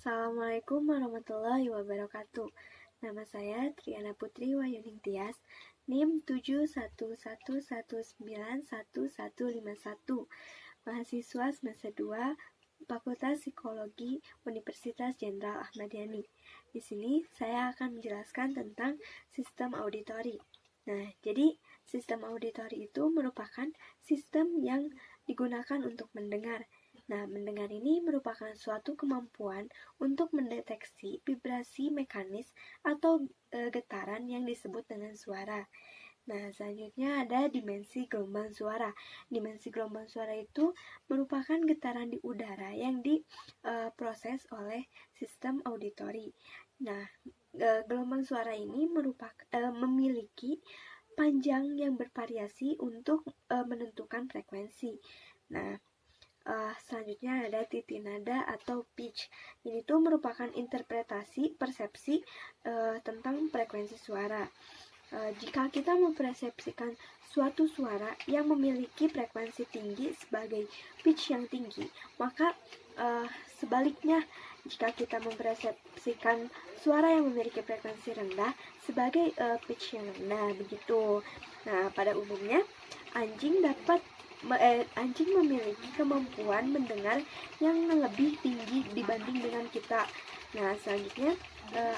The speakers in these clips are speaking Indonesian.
Assalamualaikum warahmatullahi wabarakatuh. Nama saya Triana Putri Wahyuning Tias, NIM 711191151, mahasiswa semester 2, Fakultas Psikologi Universitas Jenderal Ahmad Yani. Di sini saya akan menjelaskan tentang sistem auditori. Nah, jadi sistem auditori itu merupakan sistem yang digunakan untuk mendengar. Nah, mendengar ini merupakan suatu kemampuan untuk mendeteksi vibrasi mekanis atau getaran yang disebut dengan suara. Nah, selanjutnya ada dimensi gelombang suara. Dimensi gelombang suara itu merupakan getaran di udara yang diproses oleh sistem auditori. Nah, gelombang suara ini memiliki panjang yang bervariasi untuk menentukan frekuensi. Nah, selanjutnya ada titik nada atau pitch. Ini tuh merupakan interpretasi persepsi tentang frekuensi suara. Jika kita mempersepsikan suatu suara yang memiliki frekuensi tinggi sebagai pitch yang tinggi, maka sebaliknya jika kita mempersepsikan suara yang memiliki frekuensi rendah sebagai pitch yang rendah, begitu. Nah, pada umumnya anjing memiliki kemampuan mendengar yang lebih tinggi dibanding dengan kita. Nah, selanjutnya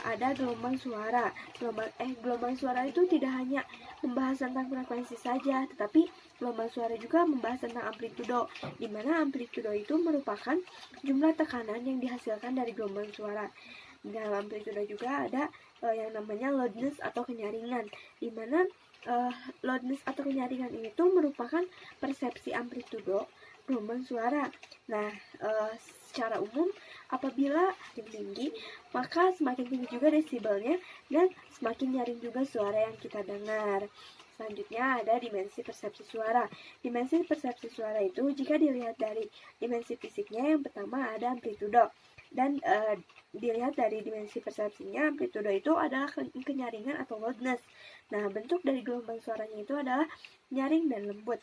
ada gelombang suara. Gelombang suara itu tidak hanya membahas tentang frekuensi saja, tetapi gelombang suara juga membahas tentang amplitudo, di mana amplitudo itu merupakan jumlah tekanan yang dihasilkan dari gelombang suara. Di dalam amplitudo juga ada yang namanya loudness atau kenyaringan, di mana loudness atau kenyaringan ini tuh merupakan persepsi amplitudo gelombang suara. Nah, secara umum apabila semakin tinggi, maka semakin tinggi juga desibelnya dan semakin nyaring juga suara yang kita dengar. Selanjutnya ada dimensi persepsi suara. Dimensi persepsi suara itu jika dilihat dari dimensi fisiknya, yang pertama ada amplitudo. Dan dilihat dari dimensi persepsinya, amplitudo itu adalah kenyaringan atau loudness. Nah, bentuk dari gelombang suaranya itu adalah nyaring dan lembut.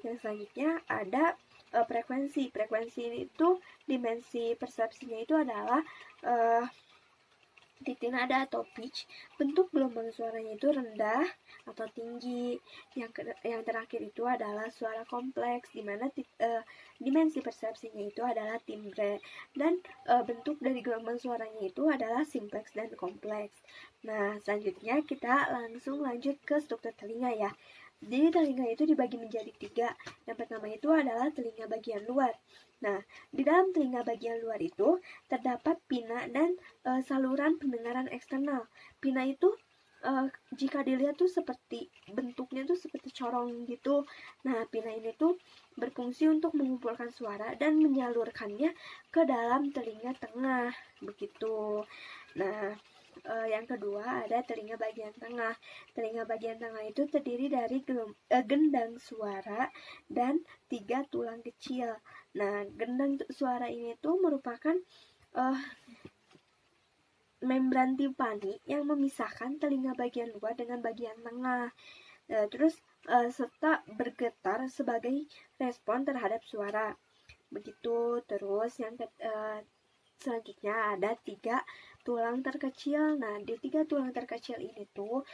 Yang selanjutnya ada frekuensi. Frekuensi itu dimensi persepsinya itu adalah titik nada atau pitch. Bentuk gelombang suaranya itu rendah atau tinggi. Yang terakhir itu adalah suara kompleks, di mana dimensi persepsinya itu adalah timbre. Dan bentuk dari gelombang suaranya itu adalah simplex dan kompleks. Nah, selanjutnya kita langsung lanjut ke struktur telinga ya. Jadi telinga itu dibagi menjadi 3. Yang pertama itu adalah telinga bagian luar. Nah, di dalam telinga bagian luar itu terdapat pina dan saluran pendengaran eksternal. Pina itu jika dilihat tuh seperti bentuknya tuh seperti corong gitu. Nah, pina ini tuh berfungsi untuk mengumpulkan suara dan menyalurkannya ke dalam telinga tengah, begitu. Nah, yang kedua ada telinga bagian tengah. Telinga bagian tengah itu terdiri dari gendang suara dan 3 tulang kecil. Nah, gendang suara ini tuh merupakan membran timpani yang memisahkan telinga bagian luar dengan bagian tengah. Terus serta bergetar sebagai respon terhadap suara. Begitu. Terus yang selanjutnya ada 3 tulang terkecil. Nah, di 3 tulang terkecil ini tuh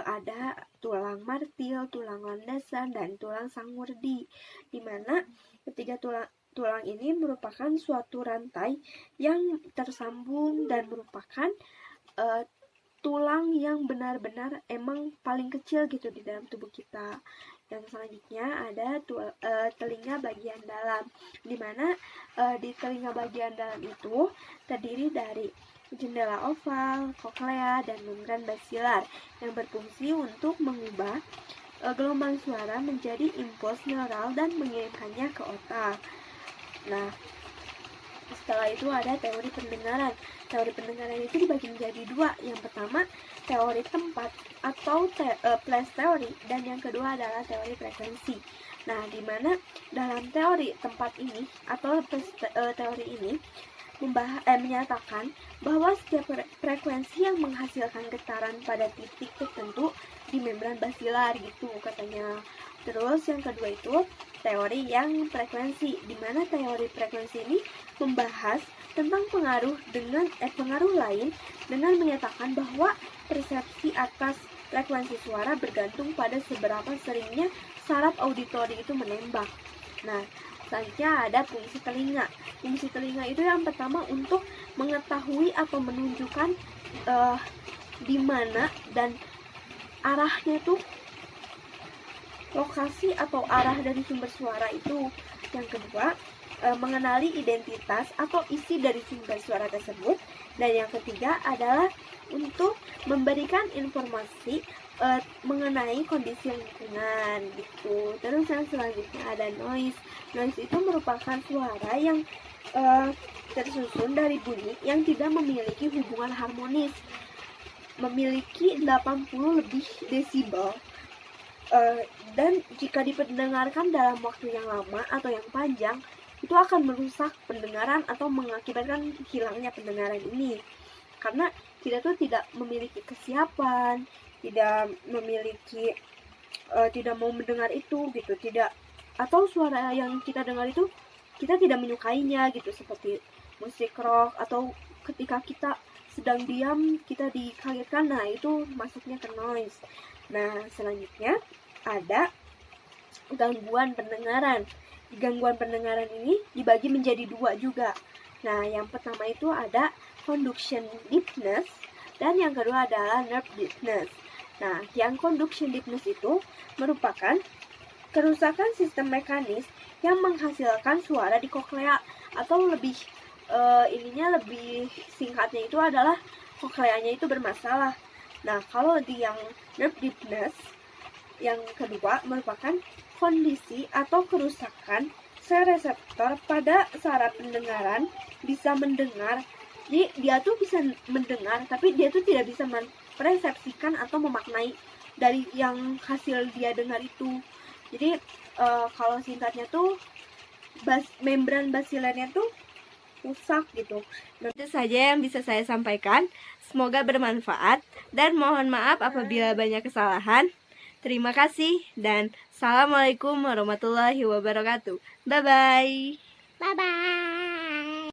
ada tulang martil, tulang landasan, dan tulang sangurdi, di mana ketiga tulang ini merupakan suatu rantai yang tersambung dan merupakan tulang yang benar-benar emang paling kecil gitu di dalam tubuh kita. Yang selanjutnya ada telinga bagian dalam, di mana di telinga bagian dalam itu terdiri dari jendela oval, koklea, dan membran basilar yang berfungsi untuk mengubah gelombang suara menjadi impuls neural dan mengirimkannya ke otak. Nah, setelah itu ada teori pendengaran. Teori pendengaran itu dibagi menjadi 2. Yang pertama, teori tempat atau place theory, dan yang kedua adalah teori frekuensi. Nah, di mana dalam teori tempat ini atau teori ini menyatakan bahwa setiap frekuensi yang menghasilkan getaran pada titik tertentu di membran basilar gitu katanya. Terus yang kedua itu teori yang frekuensi, di mana teori frekuensi ini membahas tentang pengaruh lain dengan menyatakan bahwa persepsi atas frekuensi suara bergantung pada seberapa seringnya saraf auditori itu menembak. Nah, selanjutnya ada fungsi telinga. Fungsi telinga itu yang pertama untuk mengetahui atau menunjukkan di mana dan arahnya tuh, lokasi atau arah dari sumber suara itu. Yang kedua, mengenali identitas atau isi dari sumber suara tersebut. Dan yang ketiga adalah untuk memberikan informasi mengenai kondisi lingkungan gitu. Terus yang selanjutnya ada noise. Noise itu merupakan suara yang tersusun dari bunyi yang tidak memiliki hubungan harmonis, memiliki 80 lebih desibel, dan jika diperdengarkan dalam waktu yang lama atau yang panjang, itu akan merusak pendengaran atau mengakibatkan hilangnya pendengaran ini. Karena kita tuh tidak memiliki kesiapan, tidak mau mendengar itu gitu, atau suara yang kita dengar itu kita tidak menyukainya gitu, seperti musik rock, atau ketika kita sedang diam kita dikagetkan, nah itu masuknya ke noise. Nah, selanjutnya ada gangguan pendengaran. Gangguan pendengaran ini dibagi menjadi dua juga. Nah, yang pertama itu ada conduction deafness, dan yang kedua adalah nerve deafness. Nah, yang conduction deafness itu merupakan kerusakan sistem mekanis yang menghasilkan suara di koklea, atau lebih singkatnya itu adalah kokleanya itu bermasalah. Nah, kalau di yang nerve deafness yang kedua merupakan kondisi atau kerusakan sel reseptor pada saraf pendengaran bisa mendengar. Jadi dia tuh bisa mendengar, tapi dia tuh tidak bisa mempersepsikan atau memaknai dari yang hasil dia dengar itu. Jadi kalau singkatnya tuh membran basilernya tuh rusak gitu. Nah, itu saja yang bisa saya sampaikan. Semoga bermanfaat dan mohon maaf apabila banyak kesalahan. Terima kasih dan assalamualaikum warahmatullahi wabarakatuh. Bye bye. Bye bye.